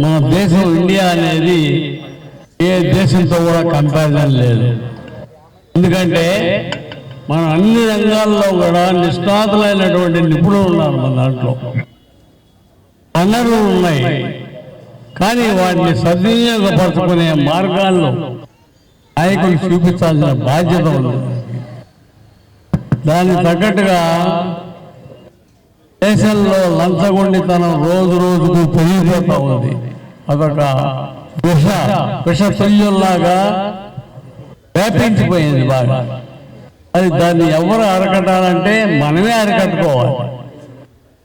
మన దేశం ఇండియా అనేది ఏ దేశంతో కూడా కంపారిజన్ లేదు. ఎందుకంటే మనం అన్ని రంగాల్లో కూడా నిష్ణాతులైనటువంటి నిపుణులు ఉన్నారు మన దాంట్లో. వనరులు ఉన్నాయి, కానీ వాటిని సద్వినియోగపరచుకునే మార్గాల్లో నాయకులు చూపించాల్సిన బాధ్యత ఉంది. దానికి తగ్గట్టుగా దేశంలో లంచగొండితనం రోజు రోజుకు పెరిగిపోతూ ఉంది. అదొక విషతుల్యుల్లాగా వ్యాపించిపోయింది బాగా. అది దాన్ని ఎవరు అరకట్టాలంటే మనమే అరకట్టుకోవాలి.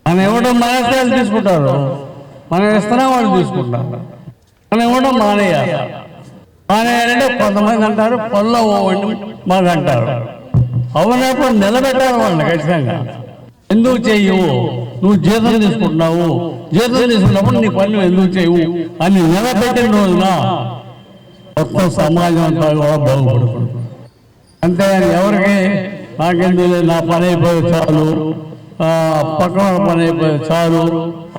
మనం ఇవ్వడం మానేస్తాలు తీసుకుంటారు, మనం ఇస్తున్నా వాళ్ళు తీసుకుంటారు. మనం ఇవ్వడం మానేయాలంటే కొంతమంది అంటారు పొల్ల ఓవండి మాకు అంటారు. అవునప్పుడు నిలబెట్టాలి వాళ్ళని ఖచ్చితంగా. ఎందుకు చెయ్యవు, నువ్వు జీతం తీసుకుంటున్నావు, జీతం తీసుకున్నప్పుడు నీ పనులు ఎందుకు చేయవు అని నిలబెట్టిన రోజున మొత్తం సమాజం అంతా కూడా బాగుపడుతుంది. అంతేగాని ఎవరికి నాకెందుకు నా పని అయిపోయి చాలు, పక్కన పని అయిపోయి చాలు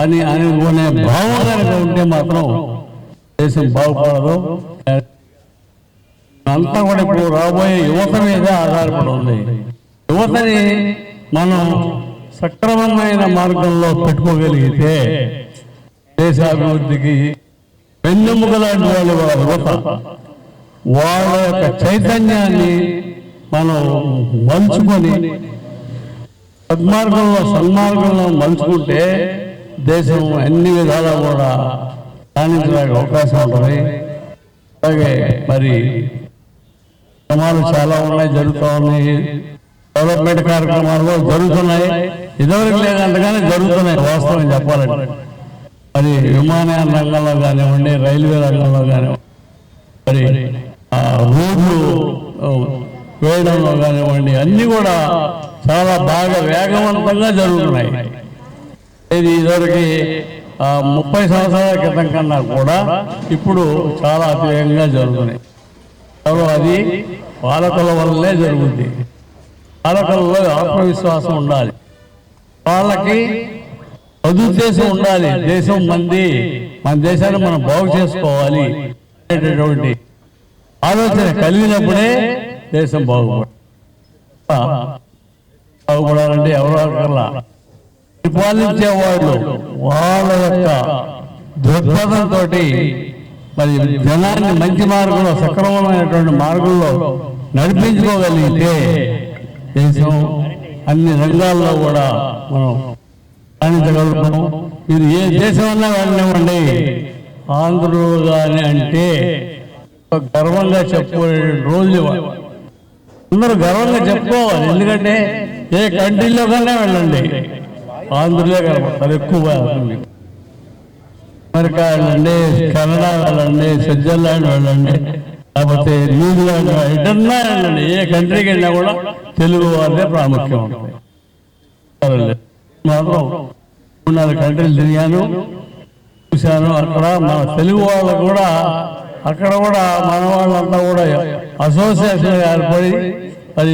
అని అనుకునే భావం కనుక ఉంటే మాత్రం దేశం బాగుపడదు. అంతా కూడా ఇప్పుడు రాబోయే యువత మీద ఆధారపడి ఉంది. యువతని మనం సక్రమమైన మార్గంలో పెట్టుకోగలిగితే దేశాభివృద్ధికి వెన్నెముక లాంటి వాళ్ళు యువత. వాళ్ళ యొక్క చైతన్యాన్ని మనం మలుచుకొని సన్మార్గంలో మలుచుకుంటే దేశం అన్ని విధాలా కూడా సాధించడానికి అవకాశం ఉంటుంది. అలాగే మరి కార్యక్రమాలు చాలా ఉన్నాయి, జరుగుతూ ఉన్నాయి. డెవలప్మెంట్ కార్యక్రమాలు కూడా జరుగుతున్నాయి. ఇదివరకు లేదంతగానే జరుగుతున్నాయి వాస్తవం చెప్పాలంటే. మరి విమానయాన రంగంలో కానివ్వండి, రైల్వే రంగంలో కానివ్వండి, మరి రోడ్లు వేయడంలో కానివ్వండి, అన్నీ కూడా చాలా బాగా వేగవంతంగా జరుగుతున్నాయి. ఇది ఇదివరకు 30 సంవత్సరాల క్రితం కన్నా కూడా ఇప్పుడు చాలా అతివేగంగా జరుగుతున్నాయి. అది పాలకుల వల్లే జరుగుతుంది. పాలకులలో ఆత్మవిశ్వాసం ఉండాలి, వాళ్ళకి సదుద్దేశం ఉండాలి. దేశం మన దేశాన్ని మనం బాగు చేసుకోవాలి అనేటటువంటి ఆలోచన కలిగినప్పుడే దేశం బాగుపడాలంటే ఎవరో ఒకలా పరిపాలించేవాళ్ళు వాళ్ళ యొక్క దృక్పథంతో మరి జనాన్ని మంచి మార్గంలో, సక్రమమైనటువంటి మార్గంలో నడిపించుకోగలిగితే దేశం అన్ని రంగాల్లో కూడా మనం సాధించగలుగుతాము. ఇది ఏ దేశమన్నా వెళ్ళనివ్వండి, ఆంధ్రులు కానీ అంటే గర్వంగా చెప్పుకునే రోజులు అందరూ గర్వంగా చెప్పుకోవాలి. ఎందుకంటే ఏ కంట్రీలో కన్నా వెళ్ళండి, ఆంధ్రులే కనపడతారు ఎక్కువగా. అమెరికా వెళ్ళండి, కెనడా వెళ్ళండి, స్విట్జర్లాండ్ వెళ్ళండి, లేకపోతే న్యూజిలాండ్ ఎటన్నా వెళ్ళండి, ఏ కంట్రీకి వెళ్ళినా కూడా తెలుగు వారిదే ప్రాముఖ్యం ఉంటుంది. మాత్రం 3-4 కంట్రీలు తిరిగాను, చూశాను. అక్కడ మన తెలుగు వాళ్ళు కూడా, అక్కడ కూడా మన వాళ్ళంతా కూడా అసోసియేషన్ ఏర్పడి అది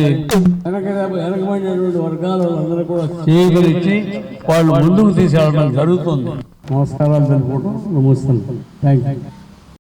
వెనకబడినటువంటి వర్గాల వాళ్ళందరూ కూడా చేకరించి వాళ్ళు ముందుకు తీసుకెళ్ళడం జరుగుతుంది. నమస్కారాలు తెలుపుకుంటూ నమస్తే. Thank you.